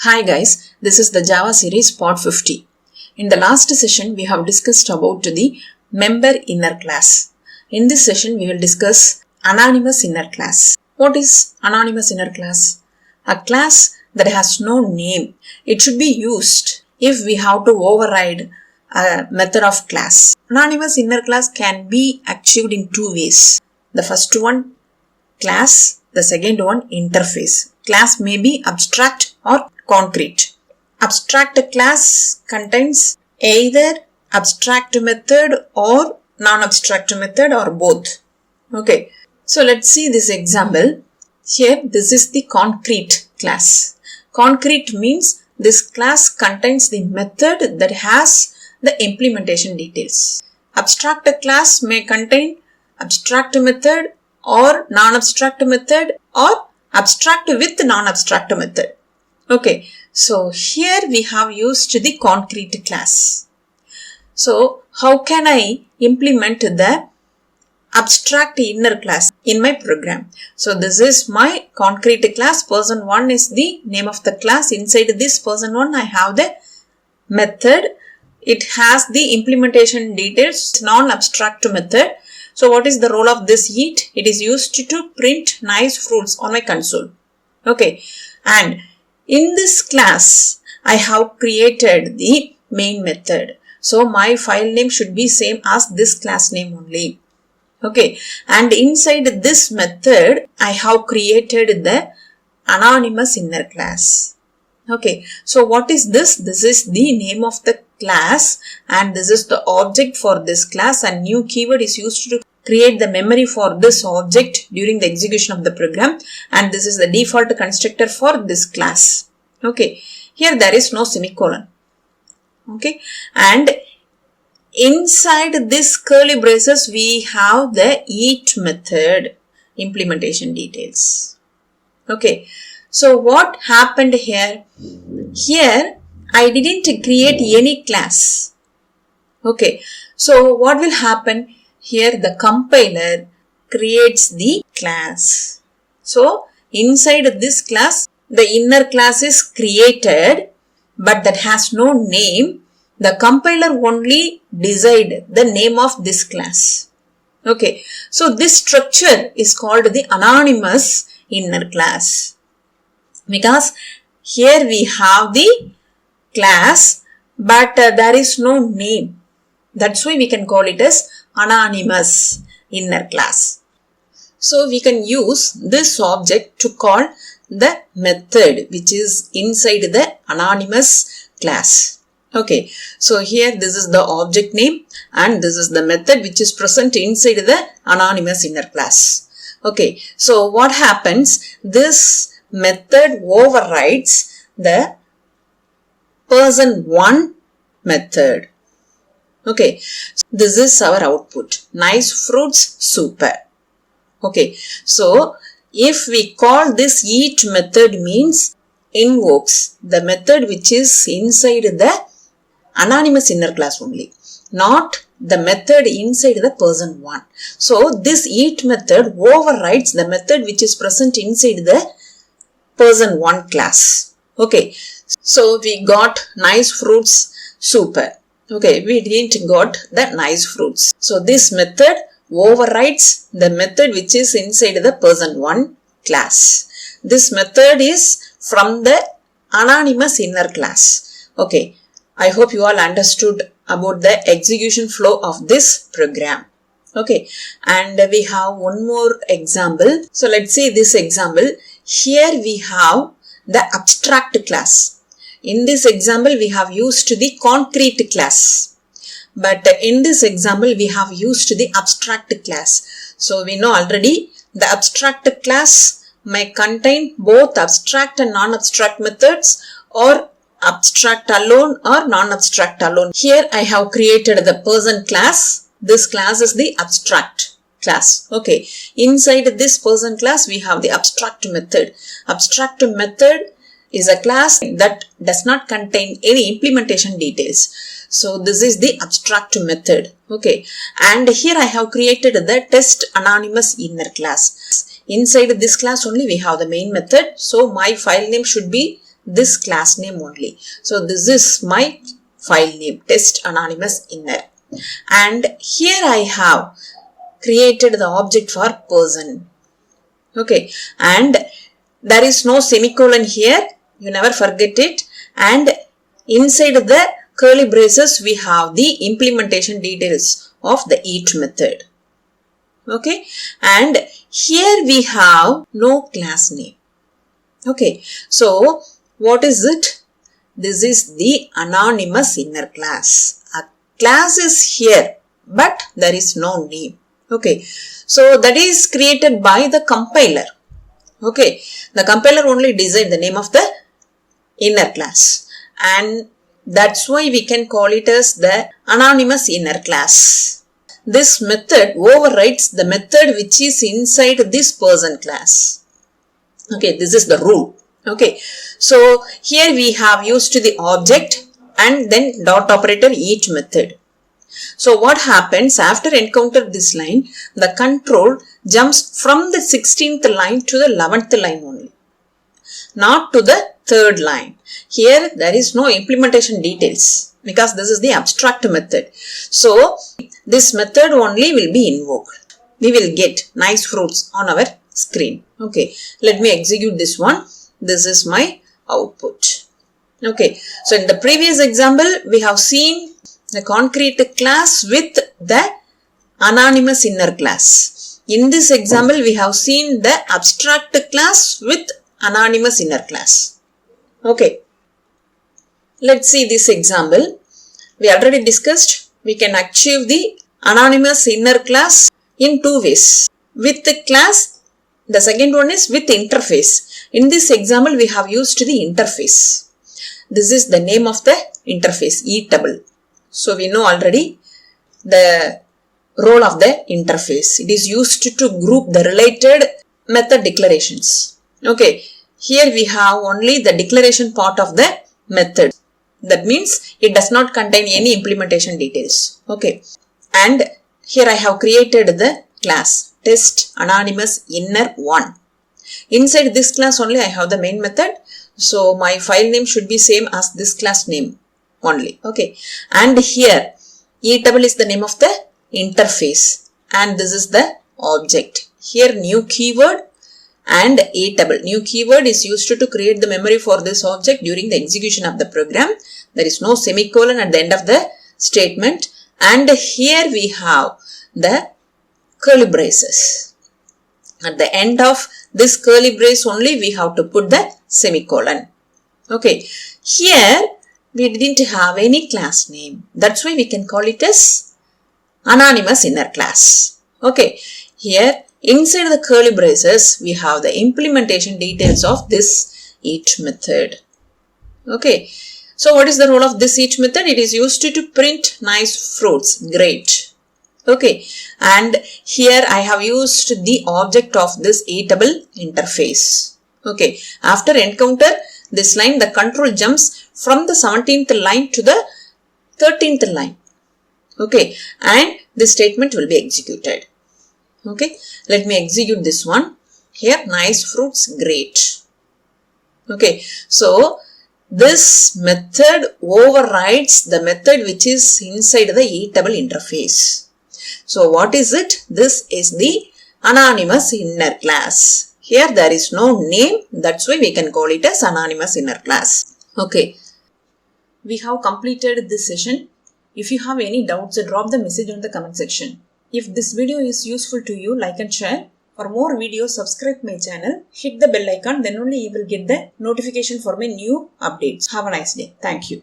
Hi guys, this is the Java series part 50. In the last session, we have discussed about the member inner class. In this session, we will discuss anonymous inner class. What is anonymous inner class? A class that has no name. It should be used if we have to override a method of class. Anonymous inner class can be achieved in two ways. The first one, class. The second one, interface. Class may be abstract or concrete. Abstract class contains either abstract method or non-abstract method or both. Okay, so let's see this example. Here, this is the concrete class. Concrete means this class contains the method that has the implementation details. Abstract class may contain abstract method or non-abstract method or abstract with non-abstract method. Okay, so here we have used the concrete class. So how can I implement the abstract inner class in my program? So this is my concrete class. Person 1 is the name of the class. Inside this person 1 I have the method. It has the implementation details, non-abstract method. So what is the role of this eat? It is used to print nice fruits on my console. Okay, and in this class, I have created the main method. So my file name should be same as this class name only. Okay, and inside this method, I have created the anonymous inner class. Okay, so what is this? This is the name of the class and this is the object for this class, and new keyword is used to create the memory for this object during the execution of the program, and this is the default constructor for this class. Okay, here there is no semicolon. Okay, and inside this curly braces we have the eat method implementation details. Okay, so what happened here? Here I didn't create any class. Okay, so what will happen? Here the compiler creates the class. So inside this class, the inner class is created, but that has no name. The compiler only decide the name of this class. Okay, so this structure is called the anonymous inner class, because here we have the class, but there is no name. That's why we can call it as anonymous inner class. So we can use this object to call the method which is inside the anonymous class. Okay, so here this is the object name and this is the method which is present inside the anonymous inner class. Okay, so what happens? This method overrides the person 1 method. Okay, this is our output. Nice fruits, super. Okay, so if we call this eat method means invokes the method which is inside the anonymous inner class only, not the method inside the person 1. So this eat method overrides the method which is present inside the person 1 class. Okay, so we got nice fruits, super. Okay, we didn't got the nice fruits. So this method overrides the method which is inside the person 1 class. This method is from the anonymous inner class. Okay, I hope you all understood about the execution flow of this program. Okay, and we have one more example. So let's see this example. Here we have the abstract class. In this example, we have used the concrete class. But in this example, we have used the abstract class. So we know already the abstract class may contain both abstract and non-abstract methods, or abstract alone or non-abstract alone. Here I have created the person class. This class is the abstract class. Okay, inside this person class we have the abstract method. Abstract method is a class that does not contain any implementation details. So this is the abstract method. Okay, and here I have created the test anonymous inner class. Inside this class only we have the main method. So my file name should be this class name only. So this is my file name, test anonymous inner. And here I have created the object for person. Okay, and there is no semicolon here, you never forget it, and inside the curly braces we have the implementation details of the each method. Okay, and here we have no class name. Okay, so what is it? This is the anonymous inner class. A class is here, but there is no name. Okay, so that is created by the compiler. Okay, the compiler only decides the name of the inner class, and that's why we can call it as the anonymous inner class. This method overrides the method which is inside this person class. Okay, this is the rule. Okay, so here we have used the object and then dot operator each method. So what happens after encounter this line, the control jumps from the 16th line to the 11th line only, not to the 3rd line. Here there is no implementation details because this is the abstract method. So this method only will be invoked. We will get nice fruits on our screen. Okay, let me execute this one. This is my output. Okay, so in the previous example we have seen the concrete class with the anonymous inner class. In this example we have seen the abstract class with anonymous inner class. Okay, let's see this example. We already discussed we can achieve the anonymous inner class in two ways. With the class, the second one is with interface. In this example we have used the interface. This is the name of the interface, Eatable. So we know already the role of the interface. It is used to group the related method declarations. Okay, here we have only the declaration part of the method. That means it does not contain any implementation details. Okay, and here I have created the class test anonymous inner 1. Inside this class only I have the main method. So my file name should be same as this class name only. Okay, and here Eatable is the name of the interface and this is the object. Here new keyword and Eatable. New keyword is used to create the memory for this object during the execution of the program. There is no semicolon at the end of the statement, and here we have the curly braces. At the end of this curly brace only we have to put the semicolon. Okay, here we didn't have any class name. That's why we can call it as anonymous inner class. Okay, here inside the curly braces we have the implementation details of this each method. Okay, so what is the role of this each method? It is used to print nice fruits. Great. Okay, and here I have used the object of this Eatable interface. Okay, after encounter this line, the control jumps from the 17th line to the 13th line. Okay, and this statement will be executed. Okay, let me execute this one. Here nice fruits, great. Okay, so this method overrides the method which is inside the Eatable interface. So what is it? This is the anonymous inner class. Here there is no name, that's why we can call it as anonymous inner class. Okay, we have completed this session. If you have any doubts, drop the message on the comment section. If this video is useful to you, like and share. For more videos, subscribe my channel, hit the bell icon, then only you will get the notification for my new updates. Have a nice day. Thank you.